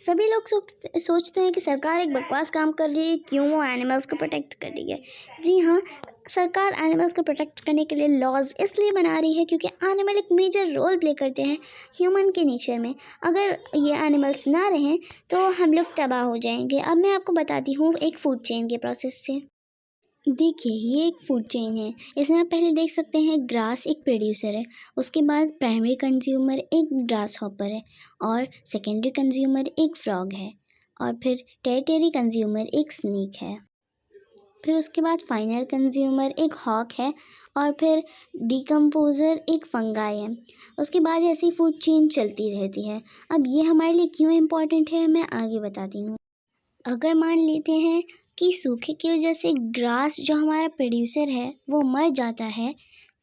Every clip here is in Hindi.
सभी लोग सोचते हैं कि सरकार एक बकवास काम कर रही है, क्यों वो एनिमल्स को प्रोटेक्ट कर रही है। जी हाँ, सरकार एनिमल्स को प्रोटेक्ट करने के लिए लॉज इसलिए बना रही है क्योंकि एनिमल एक मेजर रोल प्ले करते हैं ह्यूमन के नेचर में। अगर ये एनिमल्स ना रहें तो हम लोग तबाह हो जाएंगे। अब मैं आपको बताती हूँ एक फूड चेन के प्रोसेस से। देखिए, ये एक फूड चेन है। इसमें आप पहले देख सकते हैं ग्रास एक प्रोड्यूसर है, उसके बाद प्राइमरी कंज्यूमर एक ग्रास हॉपर है, और सेकेंडरी कंज्यूमर एक फ्रॉग है, और फिर टेरिटरी कंज्यूमर एक स्नेक है, फिर उसके बाद फाइनल कंज्यूमर एक हॉक है, और फिर डिकम्पोज़र एक फंगाई है। उसके बाद ऐसी फूड चेन चलती रहती है। अब ये हमारे लिए क्यों इम्पोर्टेंट है, मैं आगे बताती हूँ। अगर मान लेते हैं कि सूखे की वजह से ग्रास जो हमारा प्रोड्यूसर है वो मर जाता है,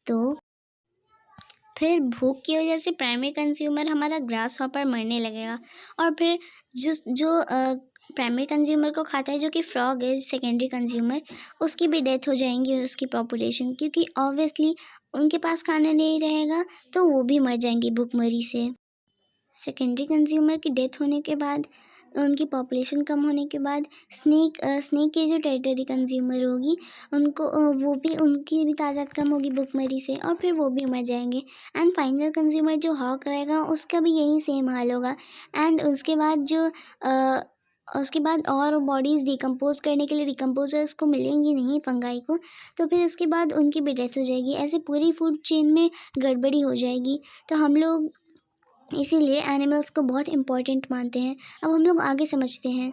तो फिर भूख की वजह से प्राइमरी कंज्यूमर हमारा ग्रास हॉपर मरने लगेगा, और फिर जो प्राइमरी कंज्यूमर को खाता है जो कि फ्रॉग है सेकेंडरी कंज्यूमर, उसकी भी डेथ हो जाएंगी, उसकी पॉपुलेशन, क्योंकि ऑब्वियसली उनके पास खाना नहीं रहेगा तो वो भी मर जाएंगी भूखमरी से। सेकेंडरी कंज्यूमर की डेथ होने के बाद, उनकी पॉपुलेशन कम होने के बाद, स्नेक की जो टेरिटरी कंज्यूमर होगी उनको वो भी, उनकी भी तादाद कम होगी भुखमरी से, और फिर वो भी मर जाएंगे। एंड फाइनल कंज्यूमर जो हॉक रहेगा उसका भी यही सेम हाल होगा। एंड उसके बाद और बॉडीज़ डिकम्पोज करने के लिए डिकम्पोजर्स को मिलेंगी नहीं, फंगाई को, तो फिर उसके बाद उनकी भी डेथ हो जाएगी। ऐसे पूरी फूड चेन में गड़बड़ी हो जाएगी। तो हम लोग इसीलिए एनिमल्स को बहुत इम्पोर्टेंट मानते हैं। अब हम लोग आगे समझते हैं।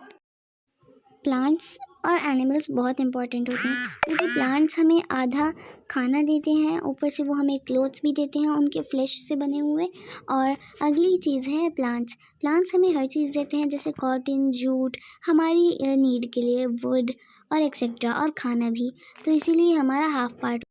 प्लांट्स और एनिमल्स बहुत इम्पोर्टेंट होते हैं क्योंकि प्लांट्स हमें आधा खाना देते हैं, ऊपर से वो हमें क्लोथ्स भी देते हैं उनके फ्लैश से बने हुए। और अगली चीज़ है प्लांट्स हमें हर चीज़ देते हैं, जैसे कॉटन, जूट, हमारी नीड के लिए वुड और एक्सेट्रा, और खाना भी। तो इसीलिए हमारा हाफ पार्ट